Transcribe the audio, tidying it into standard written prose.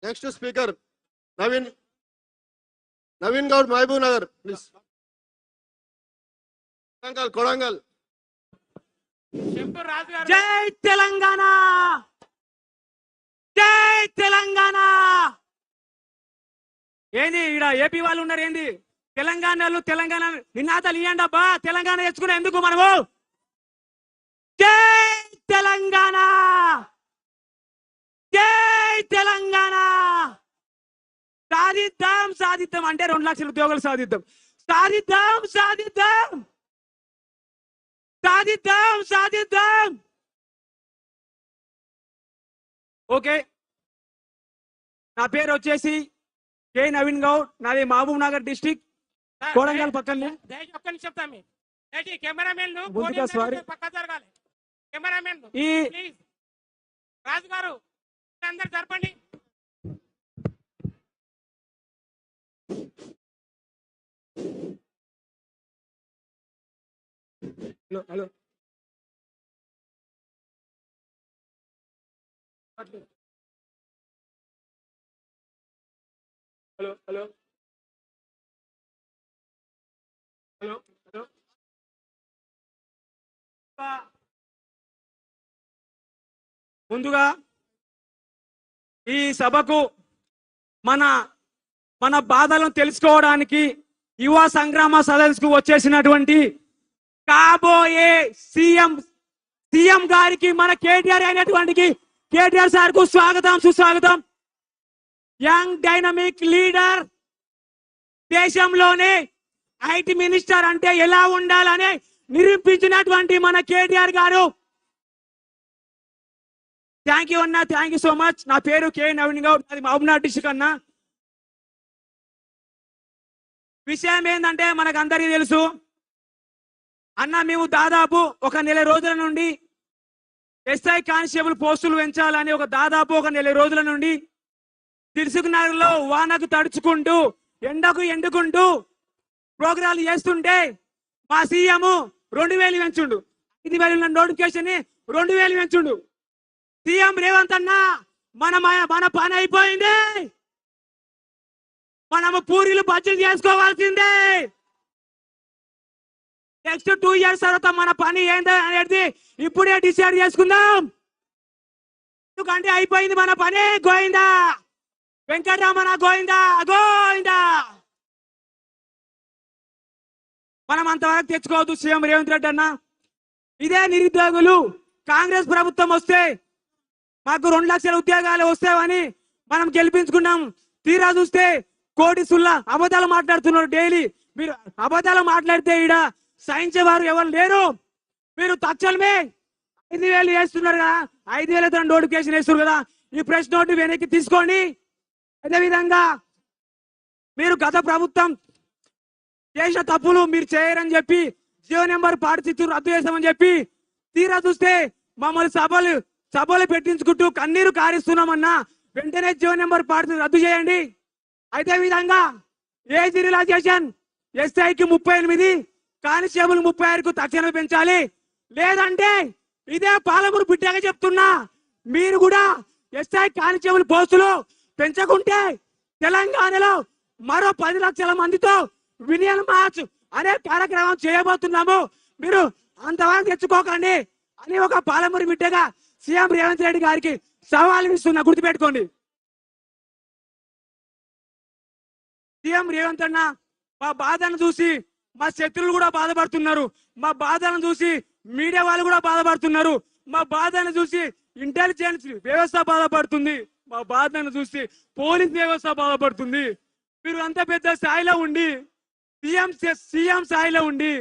Next speaker Naveen Goud, Mahbubnagar please. Kodangal. జై తెలంగాణ, జై తెలంగాణ. ఏంది ఈడ ఏపీ వాళ్ళు ఉన్నారు, ఏంది తెలంగాణ తెలంగాణ నినాదాలు ఇవ్వండి అబ్బా. తెలంగాణ తెచ్చుకునే ఎందుకు మనము? జై తెలంగాణ, జై తెలంగాణ. సాధిద్దాం సాధిద్దాం అంటే 2 లక్షల ఉద్యోగాలు సాధిద్దాం, సాధిద్దాం సాధిద్దాం, సాధిద్దాం సాధిద్దాం. ఓకే, నా పేరు వచ్చేసి కే నవీన్ గౌడ్, నాది మహబూబ్ నగర్ డిస్ట్రిక్ట్, కొడంగల్ పక్కనే. ఒక్క నిమిషం తమ్మి, కెమెరామెన్ పక్క జరగాలి. కెమెరామెన్ ప్లీజ్, రాజు గారు అందరు జరపండి. Hello hello hello hello hello hello. ముందుగా ఈ సభకు మన బాధలను తెలుసుకోవడానికి యువ సంగ్రామ సదస్సుకు వచ్చేసినటువంటి కాబోయే సీఎం గారికి, మన కేటీఆర్ అయినటువంటి కేటీఆర్ సార్ కు స్వాగతం సుస్వాగతం. యంగ్ డైనమిక్ లీడర్, దేశంలోనే ఐటీ మినిస్టర్ అంటే ఎలా ఉండాలని నిరూపించినటువంటి మన కేటీఆర్ గారు. థ్యాంక్ యూ అన్న, థ్యాంక్ యూ సో మచ్. నా పేరు కే నవీన్ గౌడ్, అది మహబూబ్నగర్ డిస్ట్రిక్ట్ అన్న. విషయం ఏంటంటే మనకు అందరికీ తెలుసు అన్న, మేము దాదాపు 1 నెల రోజుల నుండి ఎస్ఐ కానిస్టేబుల్ పోస్టులు పెంచాలని దాదాపు 1 నెల రోజుల నుండి దిల్సుఖ్ నగర్ లో వానకు తడుచుకుంటూ ఎండకు ఎండుకుంటూ ప్రోగ్రాలు చేస్తుంటే మా సీఎం 2000 పెంచుండు, 5000 నోటిఫికేషన్ 2000 పెంచుండు. సీఎం రేవంత్ అన్న, మన పని అయిపోయింది, మనము పూరీలు బడ్జెట్ చేసుకోవాల్సిందే. నెక్స్ట్ 2 ఇయర్స్ తర్వాత మన పని ఏంటో అనేది ఇప్పుడే డిసైడ్ చేసుకుందాం. ఎందుకంటే అయిపోయింది మన పని. గోయిందా వెంకటరమణ, గోయిందా గోయిందా. మనం అంతవరకు తెచ్చుకోవద్దు సీఎం రేవంత్ రెడ్డి అన్న. ఇదే నిరుద్యోగులు కాంగ్రెస్ ప్రభుత్వం వస్తే మాకు 2 లక్షల ఉద్యోగాలు వస్తాయని మనం గెలిపించుకున్నాం. తీరా చూస్తే కోటి సుల్లా అబద్ధాలు మాట్లాడుతున్నారు. డైలీ మీరు అబద్ధాలు మాట్లాడితే ఈడ సహించేవారు ఎవరు లేరు. మీరు తక్షణమే 5000 వేస్తున్నారు కదా, 5000 నోటిఫికేషన్ వేస్తున్నారు కదా, ఈ ప్రెస్ నోట్ వెనక్కి తీసుకోండి. అదేవిధంగా మీరు గత ప్రభుత్వం చేసిన తప్పులు మీరు చేయరని చెప్పి జియో నెంబర్ పాటిస్తూ రద్దు చేస్తామని చెప్పి తీరా చూస్తే మమ్మల్ని సభలు పెట్టించుకుంటూ కన్నీరు కారిస్తున్నామన్నా వెంటనే జియో నెంబర్ పాటిస్తూ రద్దు చేయండి. అదే విధంగా ఏజ్ రిలాక్సేషన్ ఎస్ఐకి 38, కానిస్టేబుల్ 36కు తక్షణమే పెంచాలి. లేదంటే ఇదే పాలమూరు బిడ్డగా చెప్తున్నా, మీరు కూడా ఎస్ఐ కానిస్టేబుల్ పోస్టులు పెంచకుంటే తెలంగాణలో మరో 10 లక్షల మందితో వినియల్ మార్చ్ అనే కార్యక్రమం చేయబోతున్నాము. మీరు అంతవరకు తెచ్చుకోకండి అని ఒక పాలమూరు బిడ్డగా సీఎం రేవంత్ రెడ్డి గారికి సవాల్ ఇస్తున్నా, గుర్తుపెట్టుకోండి. సీఎం రేవంత్ అన్న, మా బాధను చూసి మా శత్రువులు కూడా బాధపడుతున్నారు, మా బాధను చూసి మీడియా వాళ్ళు కూడా బాధపడుతున్నారు, మా బాధను చూసి ఇంటెలిజెన్స్ వ్యవస్థ బాధపడుతుంది, మా బాధను చూసి పోలీస్ వ్యవస్థ బాధపడుతుంది. మీరు అంత పెద్ద స్థాయిలో ఉండి సీఎం స్థాయిలో ఉండి